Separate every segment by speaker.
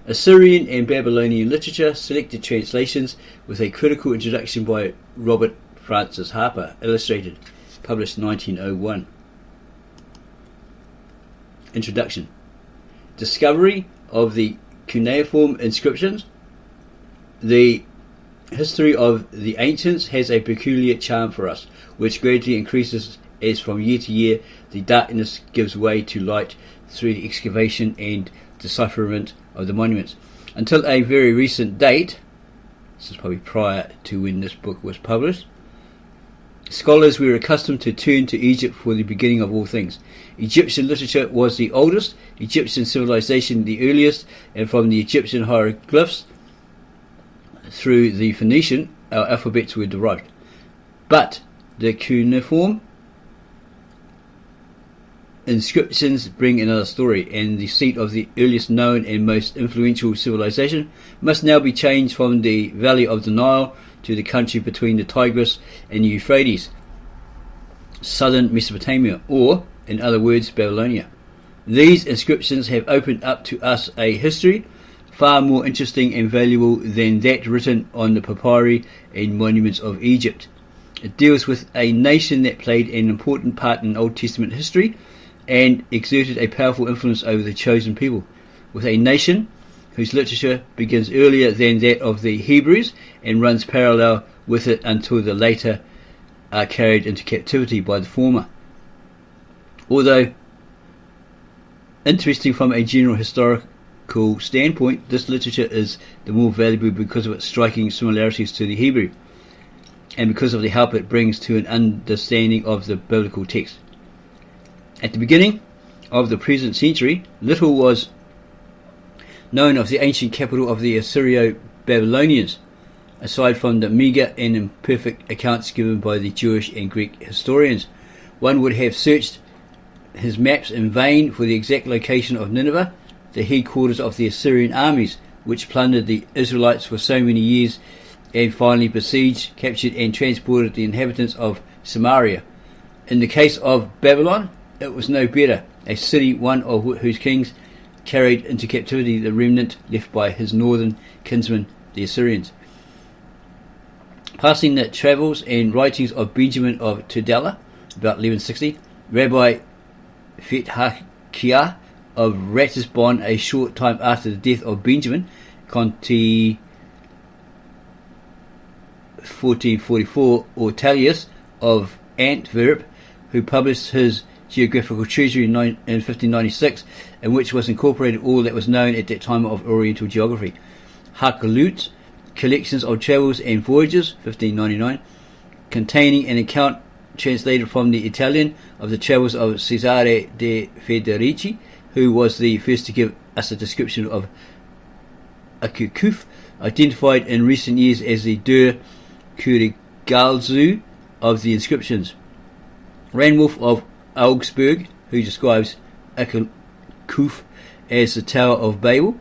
Speaker 1: Assyrian and Babylonian literature, selected translations with a critical introduction by Robert Francis Harper, illustrated, published 1901. Introduction. Discovery of the cuneiform inscriptions. The history of the ancients has a peculiar charm for us, which gradually increases as from year to year the darkness gives way to light through the excavation and decipherment of the monuments. Until a very recent date, this is probably prior to when this book was published, scholars were accustomed to turn to Egypt for the beginning of all things. Egyptian literature was the oldest, Egyptian civilization the earliest, and from the Egyptian hieroglyphs through the Phoenician, our alphabets were derived. But the cuneiform inscriptions bring another story, and the seat of the earliest known and most influential civilization must now be changed from the valley of the Nile to the country between the Tigris and Euphrates, southern Mesopotamia, or, in other words, Babylonia. These inscriptions have opened up to us a history far more interesting and valuable than that written on the papyri and monuments of Egypt. It deals with a nation that played an important part in Old Testament history and exerted a powerful influence over the chosen people, with a nation whose literature begins earlier than that of the Hebrews and runs parallel with it until the later are carried into captivity by the former. Although interesting from a general historical standpoint, this literature is the more valuable because of its striking similarities to the Hebrew, and because of the help it brings to an understanding of the biblical text. At the beginning of the present century, little was known of the ancient capital of the Assyrio-Babylonians, aside from the meagre and imperfect accounts given by the Jewish and Greek historians. One would have searched his maps in vain for the exact location of Nineveh, the headquarters of the Assyrian armies, which plundered the Israelites for so many years and finally besieged, captured and transported the inhabitants of Samaria. In the case of Babylon, it was no better, a city one of whose kings carried into captivity the remnant left by his northern kinsmen, the Syrians. Passing the travels and writings of Benjamin of Tudela, about 1160, Rabbi Fethakiah of Ratisbon, a short time after the death of Benjamin, Conti 1444, Ortelius of Antwerp, who published his geographical treasury in 1596, in which was incorporated all that was known at that time of Oriental geography. Hakluyt's collections of travels and voyages, 1599, containing an account translated from the Italian of the travels of Cesare de Federici, who was the first to give us a description of Akukuf, identified in recent years as the Der Kurigalzu of the inscriptions. Ranulf of Augsburg, who describes Akukuf as the Tower of Babel,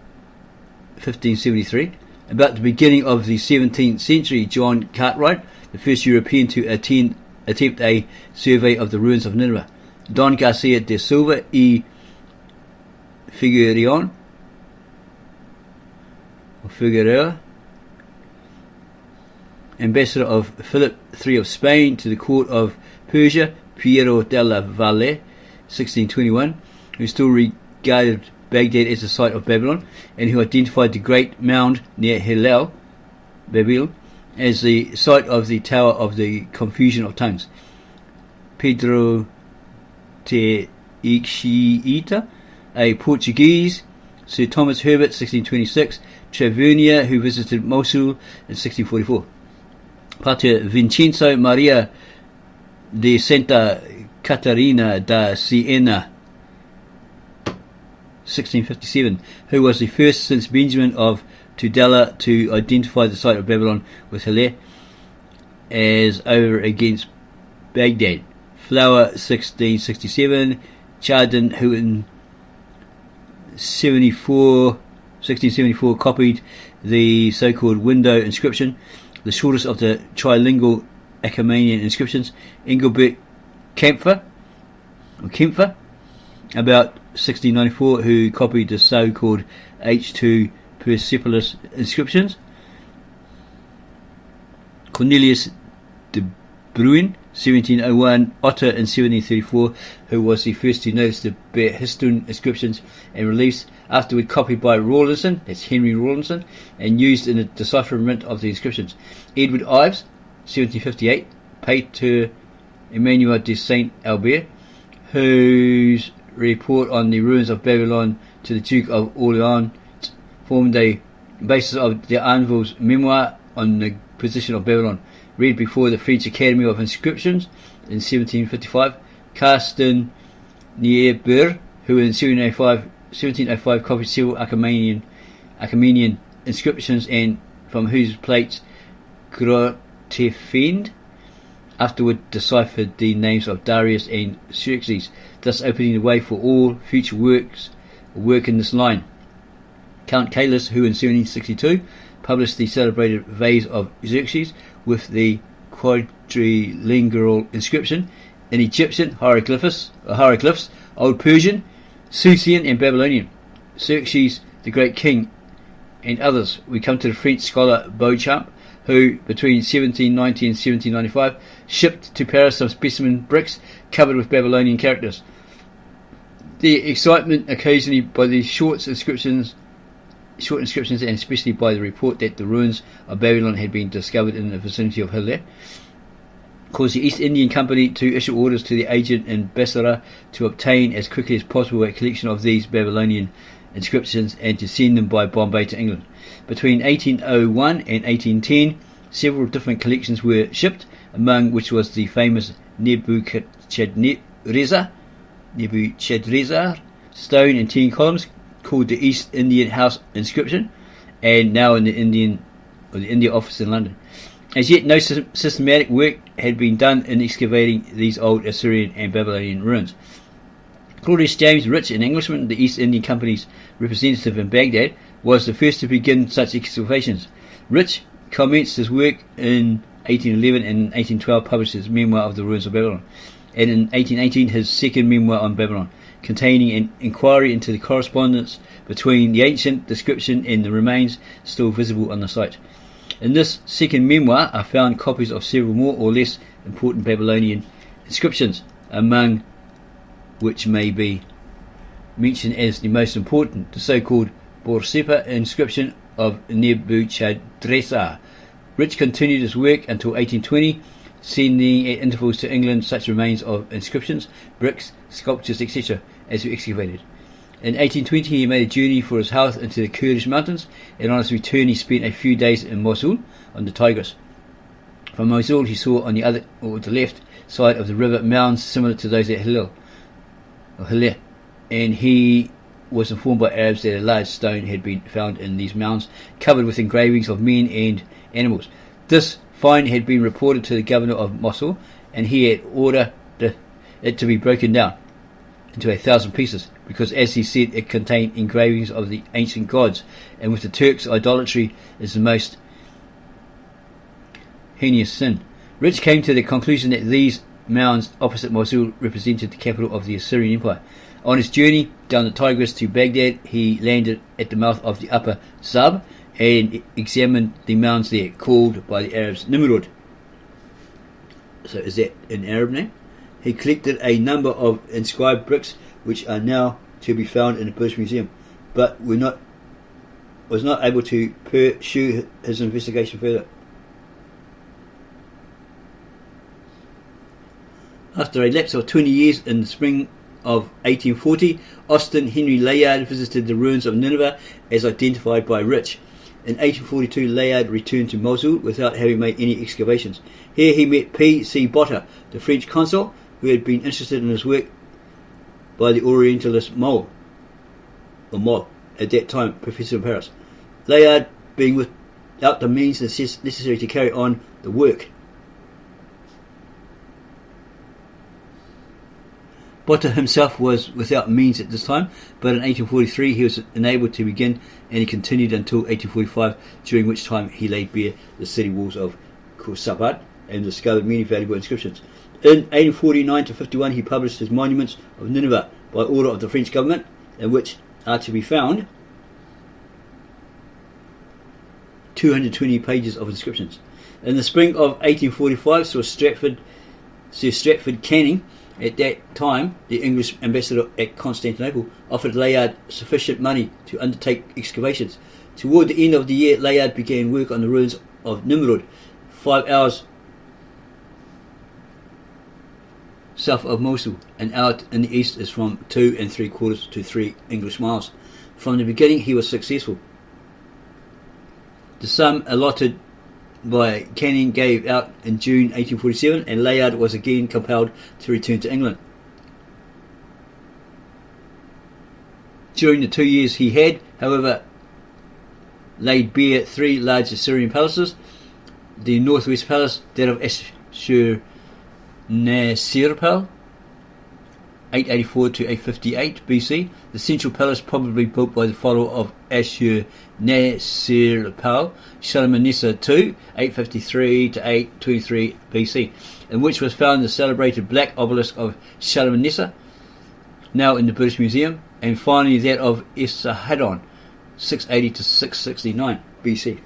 Speaker 1: 1573. About the beginning of the 17th century, John Cartwright, the first European to attempt a survey of the ruins of Nineveh. Don Garcia de Silva y Figueroa, ambassador of Philip III of Spain to the court of Persia, Piero della Valle, 1621, who still regarded Baghdad as the site of Babylon, and who identified the great mound near Hillel, Babel, as the site of the Tower of the Confusion of Tongues. Pedro de Ixita, a Portuguese, Sir Thomas Herbert, 1626, Tavernier, who visited Mosul in 1644. Pater Vincenzo Maria de Santa Catarina da Siena, 1657, who was the first since Benjamin of Tudela to identify the site of Babylon with Hillel as over against Baghdad. Flower, 1667, Chardin, who in 1674 copied the so-called window inscription, the shortest of the trilingual Achaemenian inscriptions. Engelbert Kempfer, about 1694, who copied the so-called H2 Persepolis inscriptions. Cornelius de Bruin, 1701, Otter in 1734, who was the first to notice the Behistun inscriptions and reliefs, afterward copied by Rawlinson, that's Henry Rawlinson, and used in the decipherment of the inscriptions. Edward Ives, 1758, Pater Emmanuel de Saint Albert, whose report on the ruins of Babylon to the Duke of Orleans formed the basis of de Anville's memoir on the position of Babylon, read before the French Academy of Inscriptions in 1755. Carsten Niebuhr, who in 1705 copied several Achaemenian inscriptions and from whose plates Grotefend afterward deciphered the names of Darius and Xerxes, thus opening the way for all future work in this line. Count Caelus, who in 1762 published the celebrated vase of Xerxes with the quadrilingual inscription in Egyptian, hieroglyphs, Old Persian, Scythian and Babylonian. Xerxes, the great king, and others. We come to the French scholar Beauchamp, who between 1790 and 1795 shipped to Paris some specimen bricks covered with Babylonian characters. The excitement occasioned by the short inscriptions and especially by the report that the ruins of Babylon had been discovered in the vicinity of Hill caused the East Indian Company to issue orders to the agent in Basra to obtain as quickly as possible a collection of these Babylonian inscriptions and to send them by Bombay to England. Between 1801 and 1810 several different collections were shipped, among which was the famous Nebuchadnezzar stone in 10 columns called the East Indian House inscription, and now in the India Office in London. As yet no systematic work had been done in excavating these old Assyrian and Babylonian ruins. Claudius James Rich, an Englishman, the East Indian Company's representative in Baghdad, was the first to begin such excavations. Rich commenced his work in 1811 and in 1812 published his memoir of the ruins of Babylon, and in 1818 his second memoir on Babylon, containing an inquiry into the correspondence between the ancient description and the remains still visible on the site. In this second memoir are found copies of several more or less important Babylonian inscriptions, among which may be mentioned as the most important, the so-called Borsippa inscription of Nebuchadnezzar. Rich continued his work until 1820, sending at intervals to England such remains of inscriptions, bricks, sculptures, etc. as were excavated. In 1820 he made a journey for his health into the Kurdish mountains, and on his return he spent a few days in Mosul on the Tigris. From Mosul he saw on the other or the left side of the river mounds similar to those at Hillel, and he was informed by Arabs that a large stone had been found in these mounds covered with engravings of men and animals. This find had been reported to the governor of Mosul, and he had ordered it to be broken down into 1,000 pieces, because, as he said, it contained engravings of the ancient gods, and with the Turks idolatry is the most heinous sin. Rich came to the conclusion that these mounds opposite Mosul represented the capital of the Assyrian Empire. On his journey down the Tigris to Baghdad, he landed at the mouth of the upper Zab and examined the mounds there, called by the Arabs Nimrud. So is that an Arab name? He collected a number of inscribed bricks which are now to be found in the British Museum, but was not able to pursue his investigation further. After a lapse of 20 years, in the spring of 1840, Austin Henry Layard visited the ruins of Nineveh as identified by Rich. In 1842, Layard returned to Mosul without having made any excavations. Here he met P.C. Botta, the French consul, who had been interested in his work by the Orientalist Moll, at that time professor in Paris. Layard being without the means necessary to carry on the work. Botta himself was without means at this time, but in 1843 he was enabled to begin, and he continued until 1845, during which time he laid bare the city walls of Khursabat and discovered many valuable inscriptions. In 1849 to 51 he published his Monuments of Nineveh by order of the French government, in which are to be found 220 pages of inscriptions. In the spring of 1845, Sir Stratford Canning, at that time the English ambassador at Constantinople, offered Layard sufficient money to undertake excavations. Toward the end of the year, Layard began work on the ruins of Nimrud, 5 hours south of Mosul, and out in the east is from 2 3/4 to 3 English miles. From the beginning he was successful. The sum allotted by Canning gave out in June 1847, and Layard was again compelled to return to England. During the 2 years he had, however, laid bare 3 large Syrian palaces: the northwest palace, that of Ashur-nasirpal, 884 to 858 BC, the central palace probably built by the follower of Ashur-nasirpal, Shalmaneser II, 853 to 823 BC, in which was found the celebrated black obelisk of Shalmaneser, now in the British Museum, and finally that of Esarhaddon, 680 to 669 BC.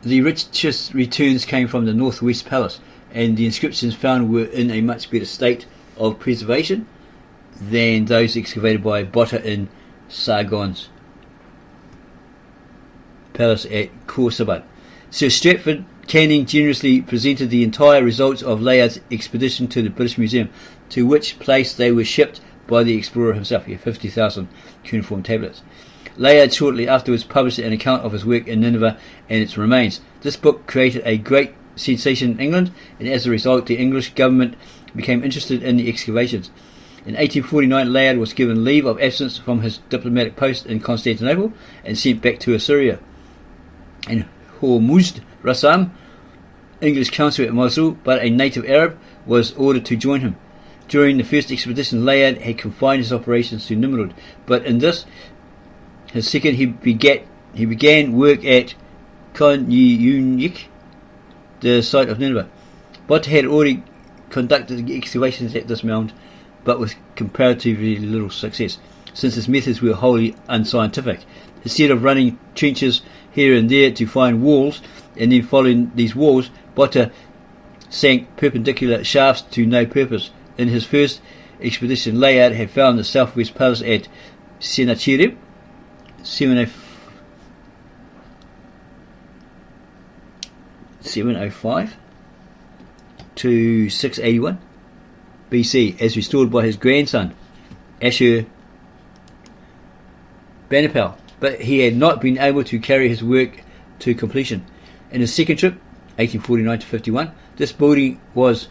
Speaker 1: The richest returns came from the northwest palace, and the inscriptions found were in a much better state of preservation than those excavated by Botta in Sargon's palace at Khorsabad. Sir Stratford Canning generously presented the entire results of Layard's expedition to the British Museum, to which place they were shipped by the explorer himself. He had 50,000 cuneiform tablets. Layard shortly afterwards published an account of his work in Nineveh and its remains. This book created a great sensation in England, and as a result the English government became interested in the excavations. In 1849 Layard was given leave of absence from his diplomatic post in Constantinople and sent back to Assyria. And Hormuzd Rassam, English consul at Mosul but a native Arab, was ordered to join him. During the first expedition Layard had confined his operations to Nimrud, but in this, his second, he began work at Konyunik, the site of Nineveh. Botta had already conducted excavations at this mound, but with comparatively little success, since his methods were wholly unscientific. Instead of running trenches here and there to find walls, and then following these walls, Botta sank perpendicular shafts to no purpose. In his first expedition, Layard had found the southwest palace at Sennacherib, 705 to 681 BC, as restored by his grandson Ashur-banipal, but he had not been able to carry his work to completion. In his second trip, 1849 to 51, this building was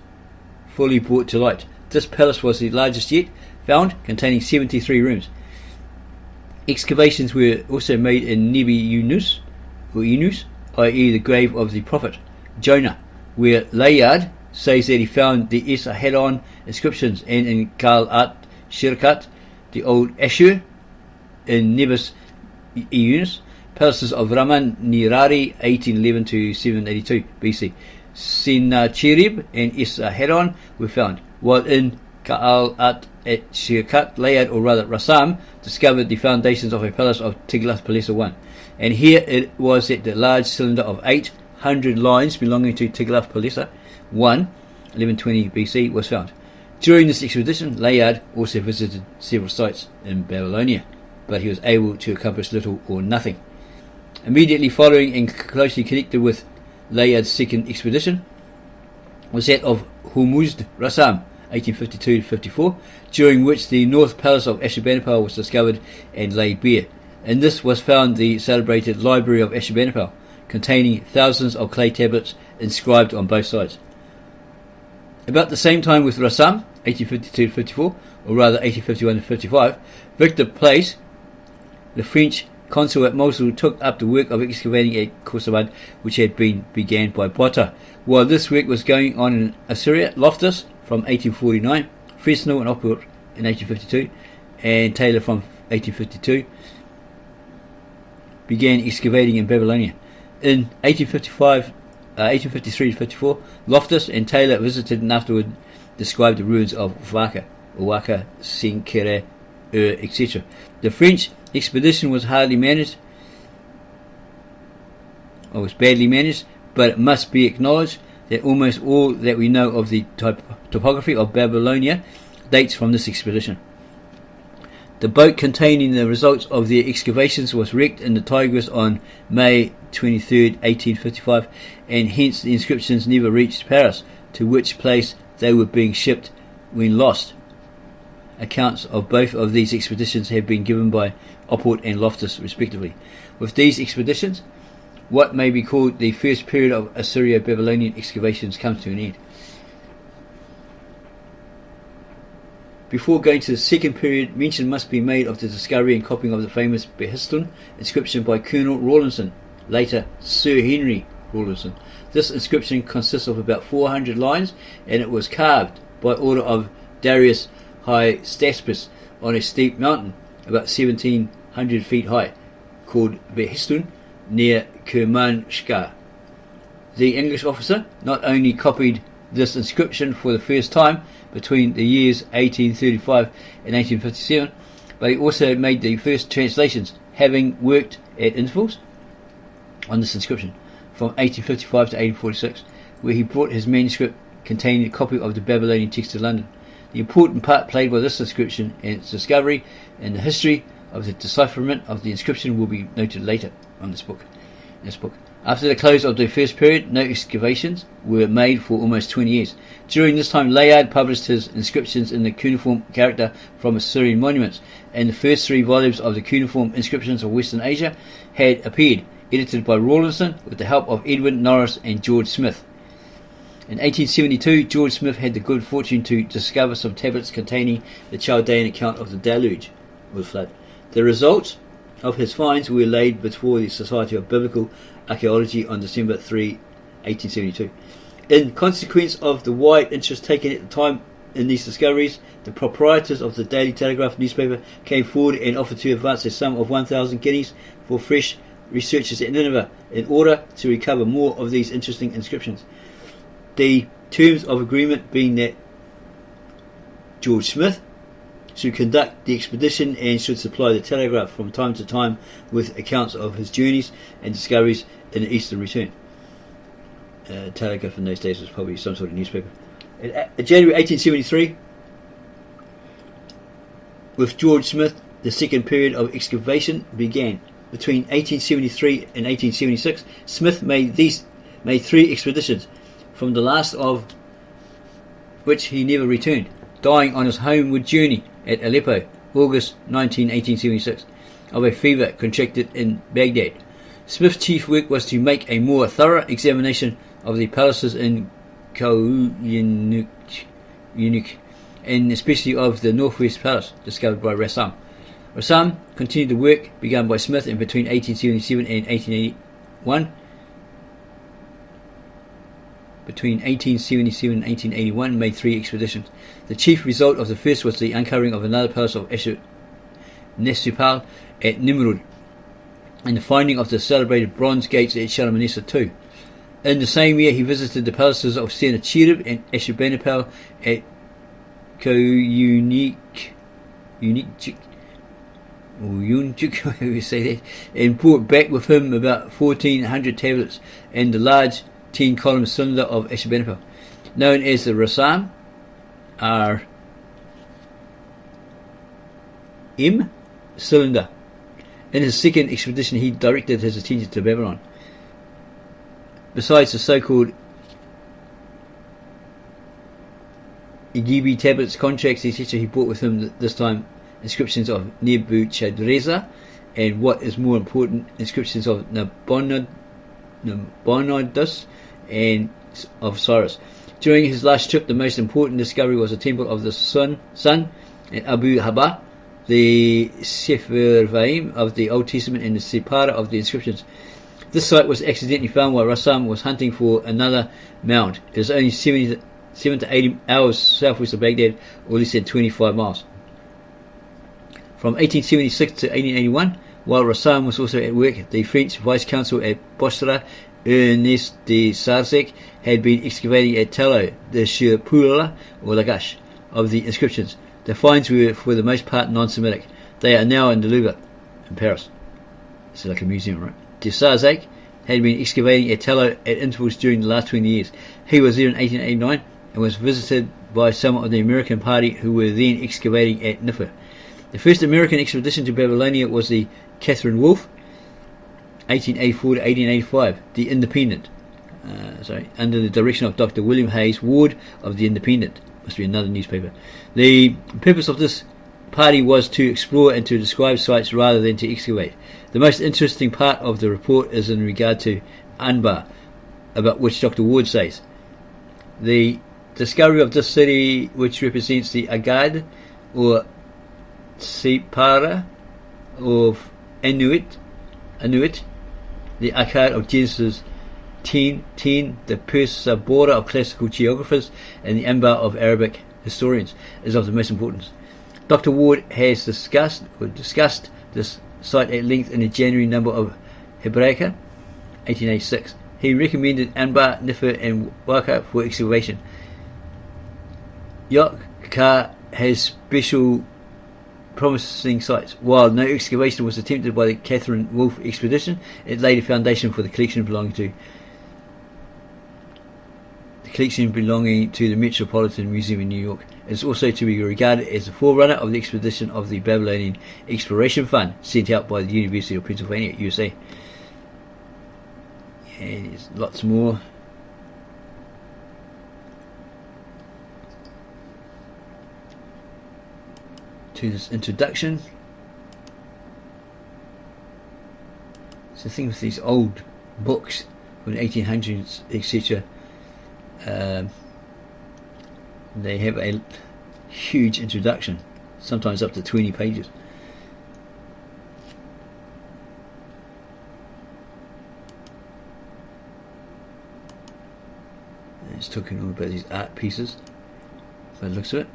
Speaker 1: fully brought to light. This palace was the largest yet found, containing 73 rooms. Excavations were also made in Nebi Yunus, i.e. the grave of the prophet Jonah, where Layard says that he found the Esarhaddon inscriptions, and in Kal-at Shirkat, the old Ashur, in Nebis Yunus, palaces of Raman Nirari, 1811 to 782 BC. Sennacherib and Esarhaddon were found, while in Kal-at Shirkat, Layard, or rather Rassam, discovered the foundations of a palace of Tiglath-Pileser I, and here it was that the large cylinder of 800 lines belonging to Tiglath-Pileser I, 1120 BC, was found. During this expedition, Layard also visited several sites in Babylonia, but he was able to accomplish little or nothing. Immediately following and closely connected with Layard's second expedition was that of Hormuzd Rassam, 1852 to 54, during which the north palace of Ashurbanipal was discovered and laid bare. In this was found the celebrated library of Ashurbanipal, containing thousands of clay tablets inscribed on both sides. About the same time with Rassam, 1852 to 54, or rather 1851 to 55, Victor Place, the French consul at Mosul, took up the work of excavating at Khorsabad, which had been began by Botta. While this work was going on in Assyria, Loftus from 1849, Fresnel and Opport in 1852, and Taylor from 1852 began excavating in Babylonia. In 1853 to 54, Loftus and Taylor visited and afterward described the ruins of Waka, Senkere, etc. The French expedition was hardly managed, or was badly managed, but it must be acknowledged that almost all that we know of the topography of Babylonia dates from this expedition. The boat containing the results of their excavations was wrecked in the Tigris on May 23, 1855, and hence the inscriptions never reached Paris, to which place they were being shipped when lost. Accounts of both of these expeditions have been given by Opport and Loftus respectively. With these expeditions, what may be called the first period of Assyrio-Babylonian excavations comes to an end. Before going to the second period, mention must be made of the discovery and copying of the famous Behistun inscription by Colonel Rawlinson, later Sir Henry Rawlinson. This inscription consists of about 400 lines, and it was carved by order of Darius Hystaspes on a steep mountain about 1700 feet high, called Behistun, near Kermanshah. The English officer not only copied this inscription for the first time between the years 1835 and 1857, but he also made the first translations, having worked at intervals on this inscription from 1855 to 1846, where he brought his manuscript containing a copy of the Babylonian text to London. The important part played by this inscription and its discovery and the history of the decipherment of the inscription will be noted later on this book. After the close of the first period, no excavations were made for almost 20 years. During this time, Layard published his inscriptions in the cuneiform character from Assyrian monuments, and the first 3 volumes of the cuneiform inscriptions of Western Asia had appeared, edited by Rawlinson with the help of Edwin Norris and George Smith. In 1872, George Smith had the good fortune to discover some tablets containing the Chaldean account of the deluge, or the flood. The results of his finds were laid before the Society of Biblical Archaeology on December 3, 1872. In consequence of the wide interest taken at the time in these discoveries, the proprietors of the Daily Telegraph newspaper came forward and offered to advance a sum of 1,000 guineas for fresh researches at Nineveh in order to recover more of these interesting inscriptions. The terms of agreement being that George Smith should conduct the expedition and should supply the Telegraph from time to time with accounts of his journeys and discoveries in the eastern return. Telegraph in those days was probably some sort of newspaper. In January 1873, with George Smith, the second period of excavation began. Between 1873 and 1876, Smith made 3 expeditions, from the last of which he never returned, dying on his homeward journey at Aleppo, August 19, 1876, of a fever contracted in Baghdad. Smith's chief work was to make a more thorough examination of the palaces in Kalamoon, and especially of the Northwest Palace, discovered by Rassam. Rassam continued the work begun by Smith, and between 1877 and 1881, made 3 expeditions. The chief result of the first was the uncovering of another palace of Ashurnasirpal at Nimrud, and the finding of the celebrated bronze gates at Shalmaneser II. In the same year, he visited the palaces of Sennacherib and Ashurbanipal at and brought back with him about 1,400 tablets and the large 10-column cylinder of Ashurbanipal, known as the Rassam RM cylinder. In his second expedition, he directed his attention to Babylon. Besides the so-called Igibi tablets, contracts, etc., he brought with him this time inscriptions of Nebuchadrezzar, and what is more important, inscriptions of Nabonidus and of Cyrus. During his last trip, the most important discovery was the temple of the sun at Abu Habba, the Sepharvaim of the Old Testament and the Separa of the inscriptions. This site was accidentally found while Rassam was hunting for another mound. It is only 7 to 80 hours southwest of Baghdad, or less than 25 miles. From 1876 to 1881, while Rassam was also at work, the French vice-consul at Bosra, Ernest de Sarzeck, had been excavating at Tallo, the Shirpula, or Lagash, of the inscriptions. The finds were for the most part non-Semitic. They are now in the Louvre in Paris. It's like a museum, right? De Sarzeck had been excavating at Tello at intervals during the last 20 years. He was there in 1889 and was visited by some of the American party who were then excavating at Nifer. The first American expedition to Babylonia was the Catherine Wolfe, 1884 to 1885, the Independent, under the direction of Dr. William Hayes Ward of the Independent. Must be another newspaper. The purpose of this party was to explore and to describe sites rather than to excavate. The most interesting part of the report is in regard to Anbar, about which Dr. Ward says, the discovery of this city, which represents the Agad or Sipara of Inuit, the Akkad of Genesis 10:10, the Persabora of classical geographers, and the Anbar of Arabic historians, is of the most importance. Dr. Ward has discussed this site at length in the January number of Hebraica, 1886. He recommended Anbar, Nifer, and Waka for excavation. Yokka has special promising sites. While no excavation was attempted by the Catherine Wolfe expedition, it laid a foundation for the collection belonging to the Metropolitan Museum in New York. It is also to be regarded as the forerunner of the expedition of the Babylonian Exploration Fund sent out by the University of Pennsylvania, USA. And there's lots more. To this introduction. It's the thing with these old books from the 1800s, etc. They have a huge introduction, sometimes up to 20 pages. And it's talking all about these art pieces, by the looks of it.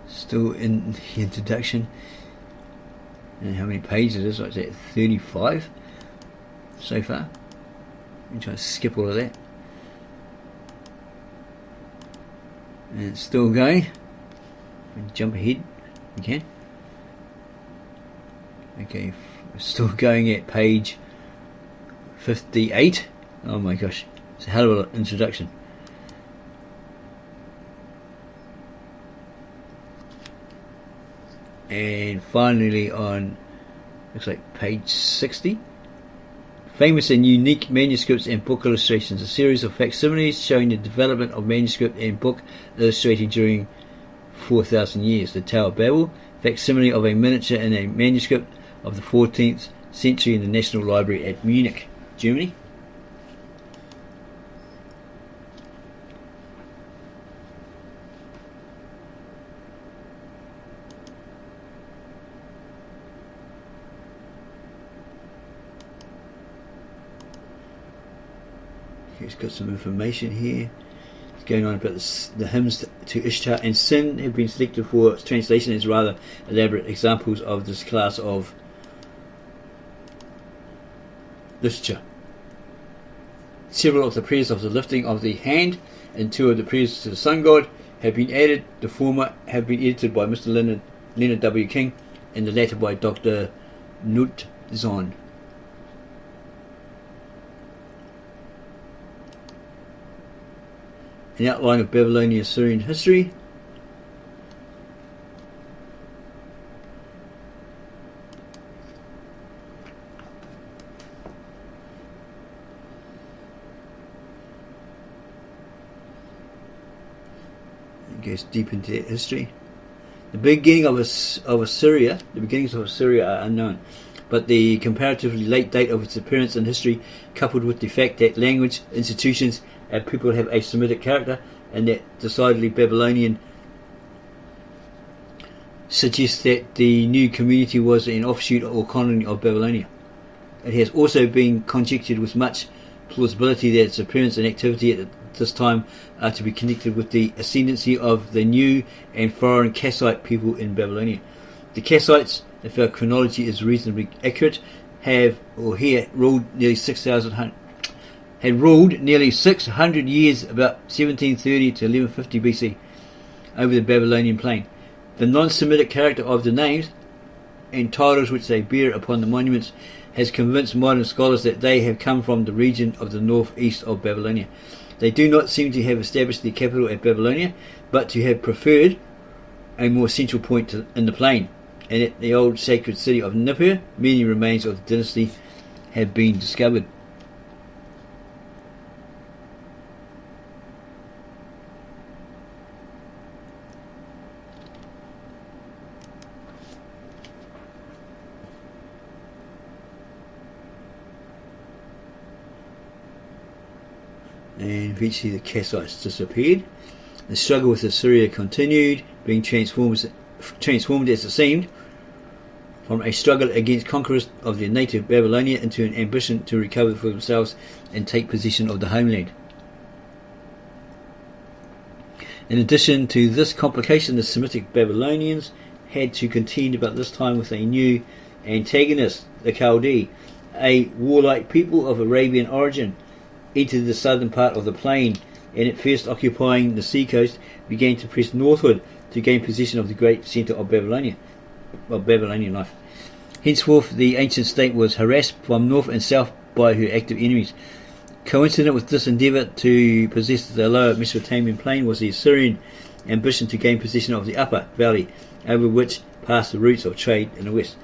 Speaker 1: Still in the introduction, and how many pages it is? Like that, 35 so far. I'm trying to skip all of that, and it's still going. Jump ahead, you can. Okay, still going at page 58. Oh my gosh, it's a hell of an introduction. And finally on, looks like page 60, famous and unique manuscripts and book illustrations, a series of facsimiles showing the development of manuscript and book illustrating during 4,000 years. The Tower of Babel, facsimile of a miniature in a manuscript of the 14th century in the National Library at Munich, Germany. It's got some information here. It's going on about the hymns to Ishtar and Sin have been selected for translation as rather elaborate examples of this class of literature. Several of the prayers of the lifting of the hand and two of the prayers to the sun god have been added. The former have been edited by Mr. Leonard W. King and the latter by Dr. Nutzon. An outline of Babylonian Syrian history. It goes deep into that history. The beginnings of Assyria are unknown, but the comparatively late date of its appearance in history, coupled with the fact that language, institutions, and people have a Semitic character, and that decidedly Babylonian, suggests that the new community was an offshoot or colony of Babylonia. It has also been conjectured with much plausibility that its appearance and activity at this time are to be connected with the ascendancy of the new and foreign Kassite people in Babylonia. The Kassites, if our chronology is reasonably accurate, ruled nearly 600 years, about 1730 to 1150 BC, over the Babylonian plain. The non-Semitic character of the names and titles which they bear upon the monuments has convinced modern scholars that they have come from the region of the northeast of Babylonia. They do not seem to have established the capital at Babylonia, but to have preferred a more central point in the plain. And at the old sacred city of Nippur, many remains of the dynasty have been discovered. And eventually the Kassites disappeared. The struggle with Assyria continued, being transformed as it seemed from a struggle against conquerors of their native Babylonia into an ambition to recover for themselves and take possession of the homeland. In addition to this complication, the Semitic Babylonians had to contend about this time with a new antagonist, the Chaldee, a warlike people of Arabian origin, entered the southern part of the plain, and at first occupying the seacoast, began to press northward to gain possession of the great centre of Babylonian life. Henceforth, the ancient state was harassed from north and south by her active enemies. Coincident with this endeavour to possess the lower Mesopotamian plain was the Syrian ambition to gain possession of the upper valley, over which passed the routes of trade in the west.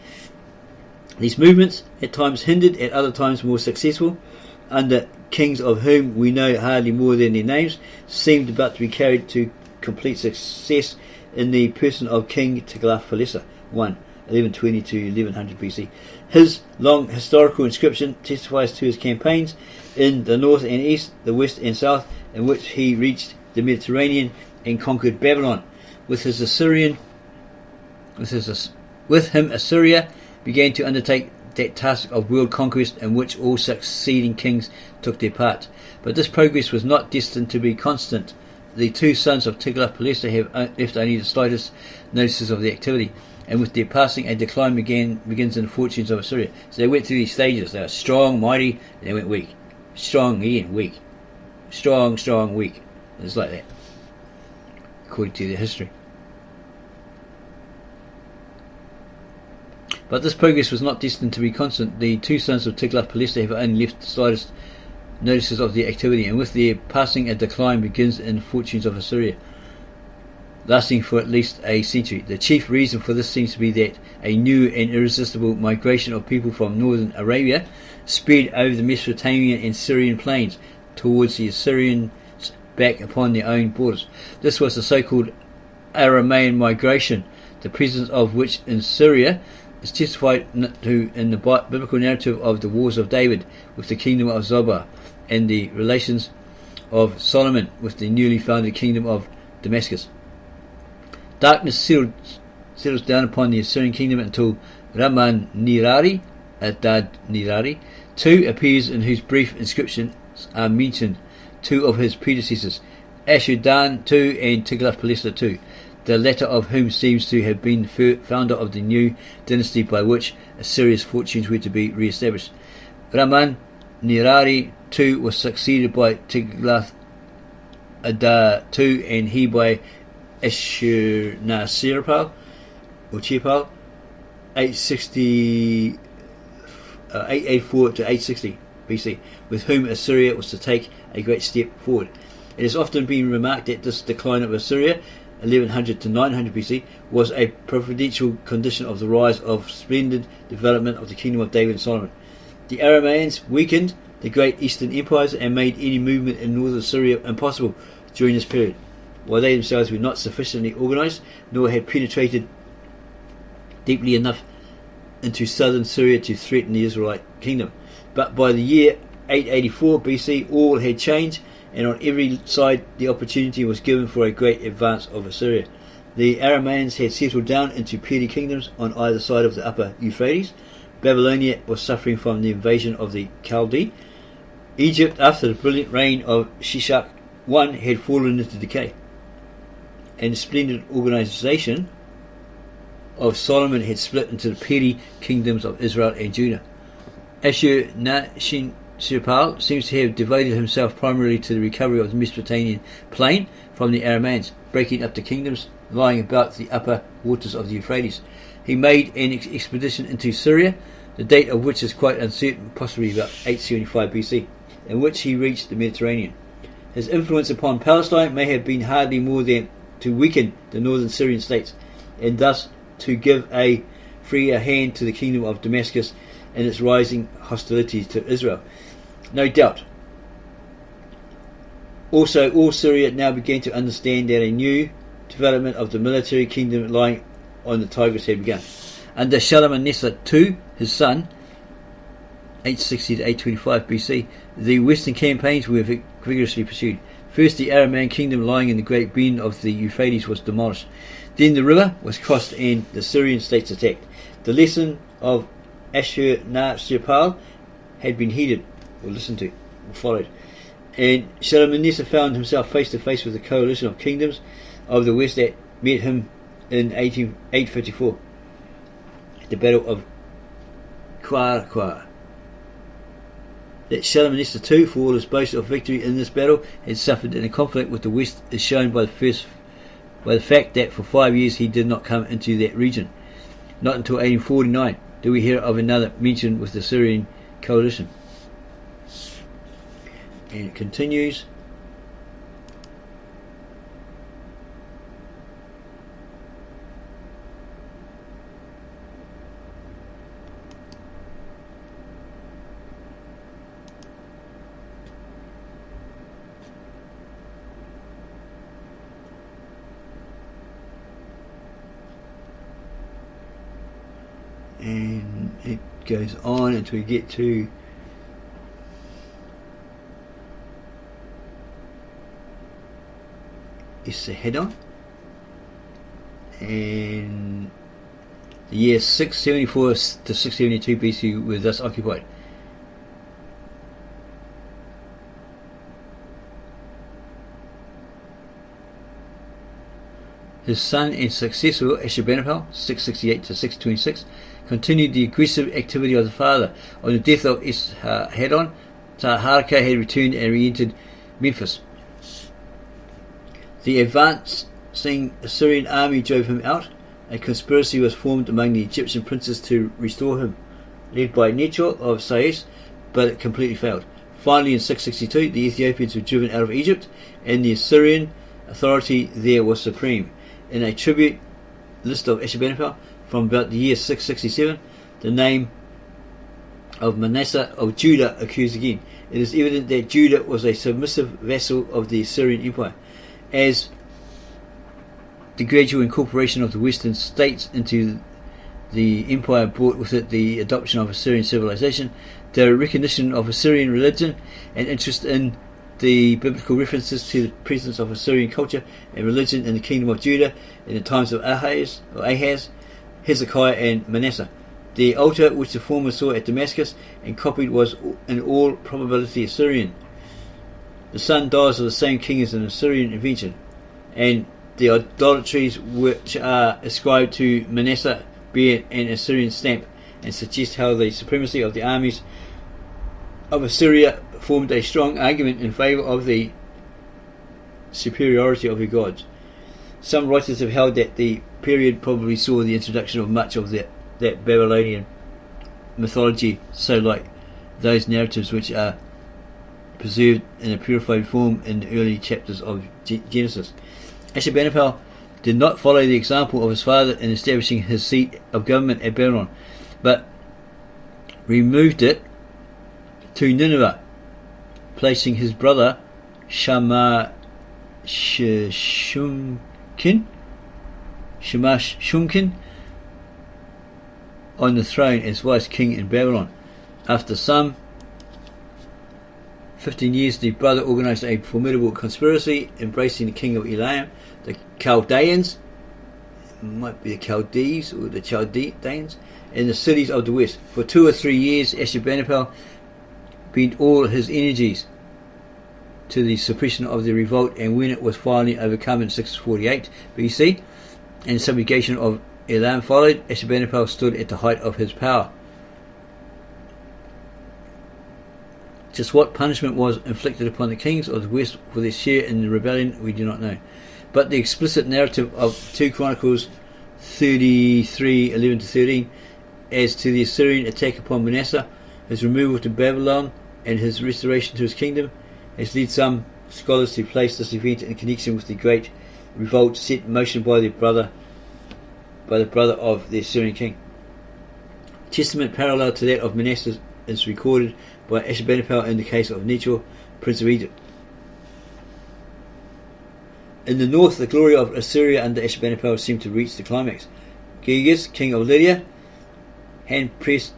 Speaker 1: These movements, at times hindered, at other times more successful, under kings of whom we know hardly more than their names, seemed about to be carried to complete success in the person of King Tiglath-Pileser I, 1120 to 1100 BC. His long historical inscription testifies to his campaigns in the north and east, the west and south, in which he reached the Mediterranean and conquered Babylon. With him, Assyria began to undertake that task of world conquest in which all succeeding kings took their part. But this progress was not destined to be constant. The two sons of Tiglath-Pileser have left only the slightest notices of the activity, and with their passing a decline begins in the fortunes of Assyria. So they went through these stages. They were strong, mighty, and they went weak. Strong again, weak. Strong, weak. It's like that, according to their history. But this progress was not destined to be constant. The two sons of Tiglath-Pileser have only left the slightest notices of the activity, and with their passing a decline begins in the fortunes of Assyria, lasting for at least a century. The chief reason for this seems to be that a new and irresistible migration of people from northern Arabia spread over the Mesopotamian and Syrian plains towards the Syrians back upon their own borders. This was the so-called Aramaic migration, the presence of which in Syria is testified to in the biblical narrative of the wars of David with the kingdom of Zobah, and the relations of Solomon with the newly founded kingdom of Damascus. Darkness settles down upon the Assyrian kingdom until Raman-Nirari, Adad-Nirari, II appears, in whose brief inscriptions are mentioned two of his predecessors, Ashur-dan II and Tiglath-Pileser II, the latter of whom seems to have been the founder of the new dynasty by which Assyria's fortunes were to be re-established. Raman-Nirari II was succeeded by Tiglath-Adad II, and he by Ashur-Nasirpal, or Chirpal, 884 to 860 BC, with whom Assyria was to take a great step forward. It has often been remarked that this decline of Assyria, 1100 to 900 BC, was a providential condition of the rise of splendid development of the kingdom of David and Solomon. The Arameans weakened the great eastern empires and made any movement in northern Syria impossible during this period, while they themselves were not sufficiently organized, nor had penetrated deeply enough into southern Syria to threaten the Israelite kingdom. But by the year 884 BC, all had changed, and on every side the opportunity was given for a great advance of Assyria. The Arameans had settled down into petty kingdoms on either side of the upper Euphrates. Babylonia was suffering from the invasion of the Chaldee. Egypt, after the brilliant reign of Shishak I, had fallen into decay, and the splendid organization of Solomon had split into the petty kingdoms of Israel and Judah. Ashur-nashir-pal seems to have devoted himself primarily to the recovery of the Mesopotamian plain from the Arameans, breaking up the kingdoms lying about the upper waters of the Euphrates. He made an expedition into Syria, the date of which is quite uncertain, possibly about 875 BC, in which he reached the Mediterranean. His influence upon Palestine may have been hardly more than to weaken the northern Syrian states, and thus to give a freer hand to the kingdom of Damascus and its rising hostilities to Israel. No doubt. Also, all Syria now began to understand that a new development of the military kingdom lying on the Tigris had begun. Under Shalmaneser II, his son, 860 to 825 BC, the western campaigns were vigorously pursued. First, the Aramaic kingdom lying in the great bend of the Euphrates was demolished. Then the river was crossed and the Syrian states attacked. The lesson of Ashur-nashir-pal had been heeded, or listened to, or followed, and Shalmaneser found himself face to face with a coalition of kingdoms of the west that met him in 854 at the Battle of Qarqara. That Shalmaneser II, for all his boast of victory in this battle, had suffered in a conflict with the west is shown by the fact that for 5 years he did not come into that region. Not until 1849 do we hear of another mention with the Syrian coalition. And it continues. And it goes on until we get to Edessa, and the year 674 to 672 BC were thus occupied. His son and successor Ashurbanipal, 668 to 626, continued the aggressive activity of the father. On the death of Esarhaddon, Taharqa had returned and re-entered Memphis. The advancing Assyrian army drove him out. A conspiracy was formed among the Egyptian princes to restore him, led by Necho of Sais, but it completely failed. Finally, in 662, the Ethiopians were driven out of Egypt, and the Assyrian authority there was supreme. In a tribute list of Ashurbanipal from about the year 667, the name of Manasseh of Judah occurs again. It is evident that Judah was a submissive vassal of the Syrian Empire. As the gradual incorporation of the western states into the empire brought with it the adoption of Assyrian civilization, the recognition of Assyrian religion, and interest in the biblical references to the presence of Assyrian culture and religion in the kingdom of Judah in the times of Ahaz, Hezekiah and Manasseh. The altar which the former saw at Damascus and copied was in all probability Assyrian. The son dies of the same king as an Assyrian invention, and the idolatries which are ascribed to Manasseh bear an Assyrian stamp and suggest how the supremacy of the armies of Assyria formed a strong argument in favour of the superiority of her gods. Some writers have held that the period probably saw the introduction of much of that Babylonian mythology, so like those narratives which are preserved in a purified form in the early chapters of Genesis. Ashurbanipal did not follow the example of his father in establishing his seat of government at Babylon, but removed it to Nineveh, placing his brother Shamash-Shumkin on the throne as vice king in Babylon. After some 15 years, the brother organized a formidable conspiracy, embracing the king of Elam, the Chaldeans, might be the Chaldees or the Chaldeans, and the cities of the west. For 2 or 3 years, Ashurbanipal bent all his energies to the suppression of the revolt, and when it was finally overcome in 648 BC, and subjugation of Elam followed. Ashurbanipal stood at the height of his power. Just what punishment was inflicted upon the kings of the west for their share in the rebellion we do not know. But the explicit narrative of 2 Chronicles 33:11-13 as to the Assyrian attack upon Manasseh, his removal to Babylon, and his restoration to his kingdom has led some scholars to place this event in connection with the great revolt set in motion by the brother of the Syrian king. A testament parallel to that of Manasseh is recorded by Ashurbanipal in the case of Necho, prince of Egypt. In the north, the glory of Assyria under Ashurbanipal seemed to reach the climax. Gyges, king of Lydia, hard pressed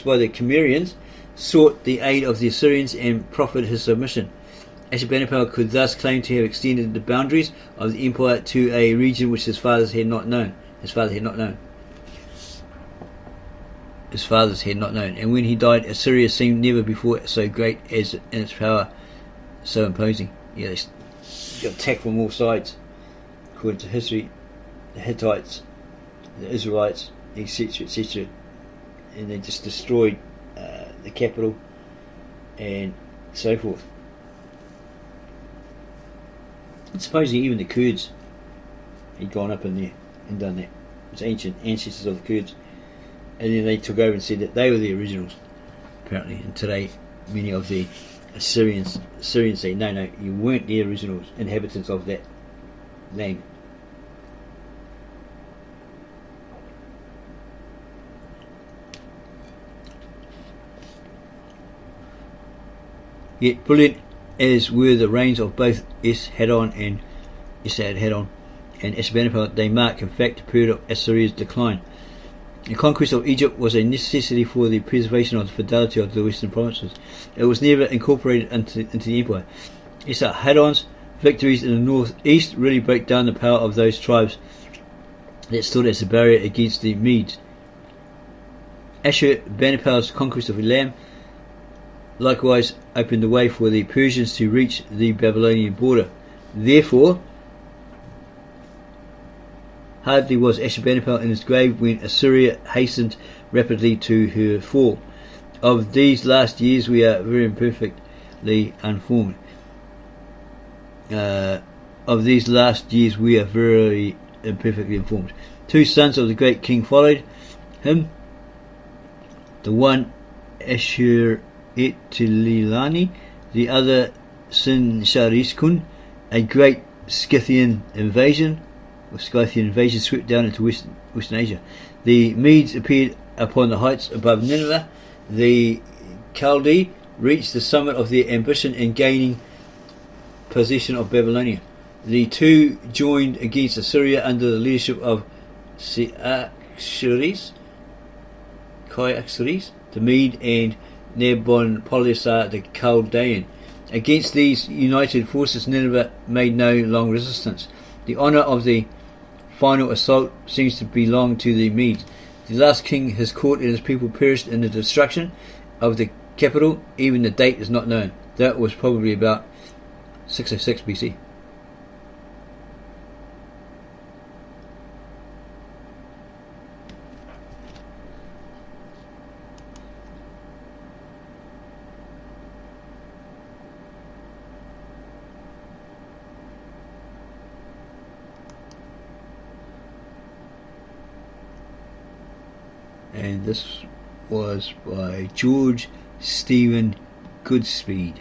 Speaker 1: by the Cimmerians, sought the aid of the Assyrians and proffered his submission. Ashurbanipal could thus claim to have extended the boundaries of the empire to a region which his fathers had not known. And when he died, Assyria seemed never before so great as in its power, so imposing. Yeah, they got attacked from all sides. According to history, the Hittites, the Israelites, etc., etc., and they just destroyed the capital and so forth. And supposedly even the Kurds had gone up in there and done that. It's ancient ancestors of the Kurds. And then they took over and said that they were the originals, apparently. And today, many of the Syrians say, no, you weren't the original inhabitants of that land. Yet brilliant as were the reigns of both Esarhaddon and Ashurbanipal, they mark in fact the period of Assyria's decline. The conquest of Egypt was a necessity for the preservation of the fidelity of the western provinces. It was never incorporated into the empire. Esarhaddon's victories in the northeast really broke down the power of those tribes that stood as a barrier against the Medes. Ashurbanipal's conquest of Elam likewise opened the way for the Persians to reach the Babylonian border. Therefore, hardly was Ashurbanipal in his grave when Assyria hastened rapidly to her fall. Of these last years we are very imperfectly informed. Two sons of the great king followed him. The one Ashur-etililani, the other Sin-Shariskun. A great Scythian invasion swept down into Western Asia. The Medes appeared upon the heights above Nineveh. The Chaldee reached the summit of their ambition in gaining possession of Babylonia. The two joined against Assyria under the leadership of Cyaxares, the Mede, and Nabonidus the Chaldean. Against these united forces, Nineveh made no long resistance. The honour of the final assault seems to belong to the Medes. The last king, his court, and his people perished in the destruction of the capital. Even the date is not known. That was probably about 606 BC. And this was by George Stephen Goodspeed.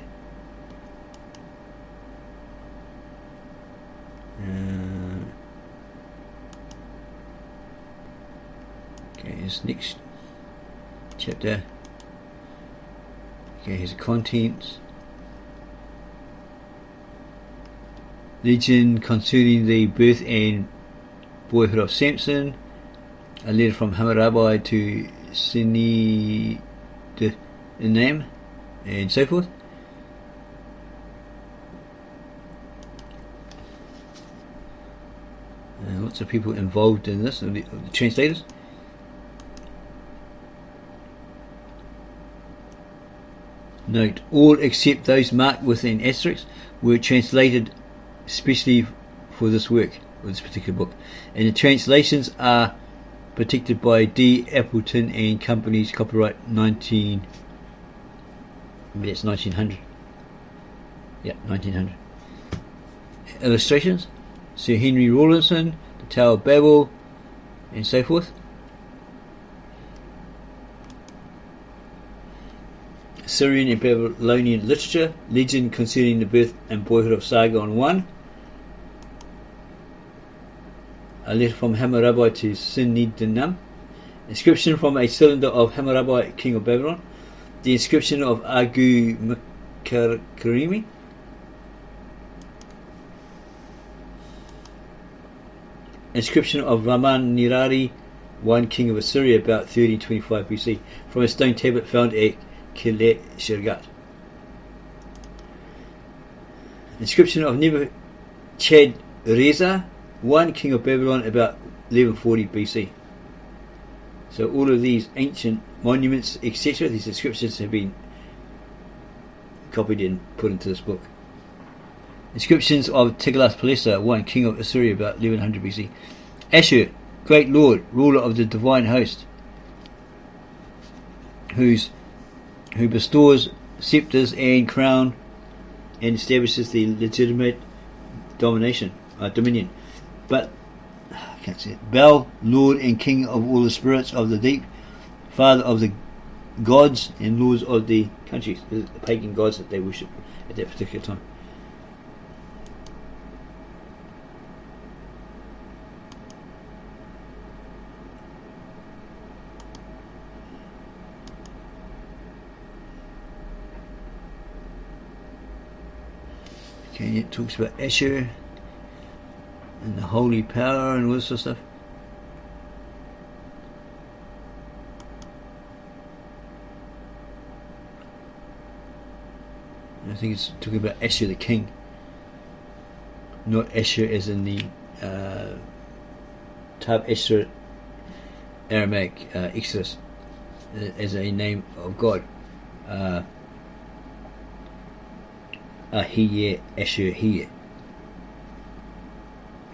Speaker 1: Okay, this next chapter. Okay, here's the contents. Legend concerning the birth and boyhood of Samson. A letter from Hammurabi to Sini Nam, and so forth. Lots of people involved in this, the translators. Note, all except those marked with an asterisk were translated specially for this work. with this particular book. And the translations are protected by D. Appleton and Company's copyright 1900. Yeah, 1900. Illustrations, Sir Henry Rawlinson, The Tower of Babel, and so forth. Syrian and Babylonian literature, legend concerning the birth and boyhood of Sargon I. A letter from Hammurabi to Sin-Nidinum. Inscription from a cylinder of Hammurabi, king of Babylon. The inscription of Agu-Mukarrimi. Inscription of Raman-Nirari I, king of Assyria, about 1325 BC, from a stone tablet found at Kile-Shirgat. Inscription of Nebuchadrezzar I, king of Babylon, about 1140 BC. So all of these ancient monuments, etc., these inscriptions have been copied and put into this book. Inscriptions of Tiglath-Pileser I, king of Assyria, about 1100 BC. Ashur, great lord, ruler of the divine host, who bestows scepters and crown and establishes the legitimate dominion. But I can't say it. Bel, lord and king of all the spirits of the deep, father of the gods and lords of the countries, the pagan gods that they worship at that particular time. Okay, it talks about Ashur and the holy power and all this sort of stuff. I think it's talking about Ashur the king, not Ashur as in the Tab Ashur Aramaic Exodus as a name of God. Ahiyeh, Ashur, Hiyeh.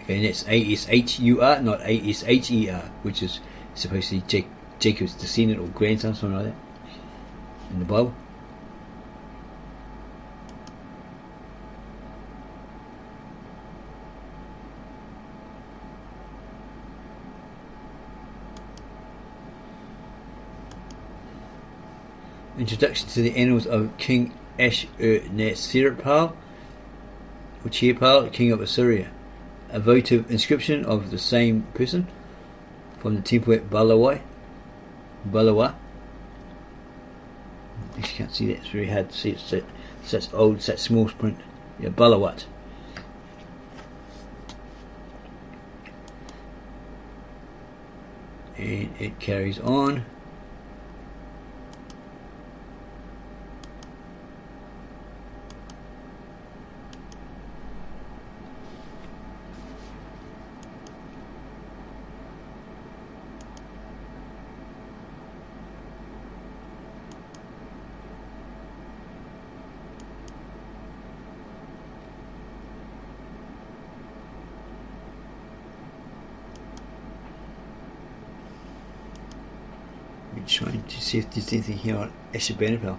Speaker 1: Okay, and that's A-S-H-U-R, not A-S-H-E-R, which is supposed to be Jacob's descendant or grandson, something like that, in the Bible. Introduction to the annals of King Ashur-Nasirpal, or Chirpal, king of Assyria. A votive inscription of the same person from the temple at Balawa. You can't see that, it's very hard to see, it's such old, such small print. Yeah, Balawat. And it carries on. Trying to see if there's anything here on Ashurbanipal.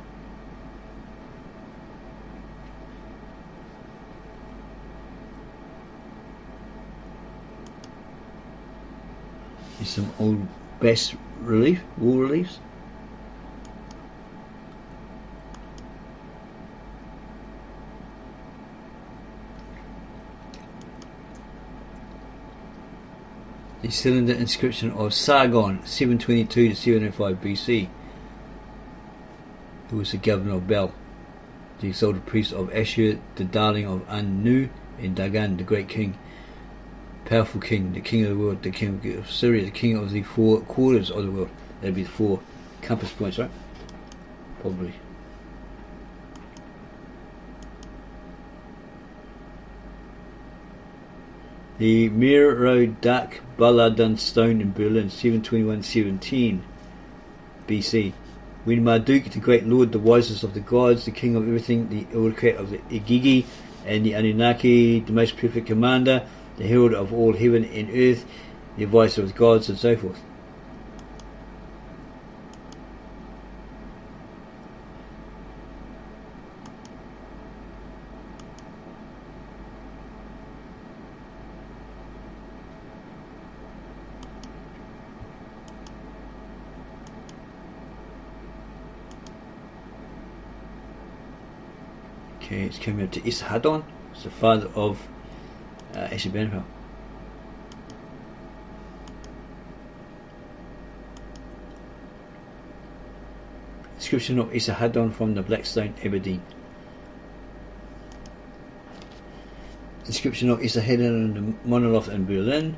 Speaker 1: There's some old bas relief, wall reliefs. The cylinder inscription of Sargon, 722 to 705 BC, who was the governor of Bel, the exalted priest of Ashur, the darling of Anu, and Dagan, the great king, powerful king, the king of the world, the king of Syria, the king of the four quarters of the world. That'd be the four compass points, right? Probably. The Merodach Baladan stone in Berlin, 721-17 BC. When Marduk, the great lord, the wisest of the gods, the king of everything, the autocrat of the Igigi and the Anunnaki, the most perfect commander, the herald of all heaven and earth, the voice of gods, and so forth. Okay, it's coming up to Ishadon. It's the father of Eshebenhal. Description of Esarhaddon from the Blackstone, Aberdeen. Description of Esarhaddon in the Monolith in Berlin.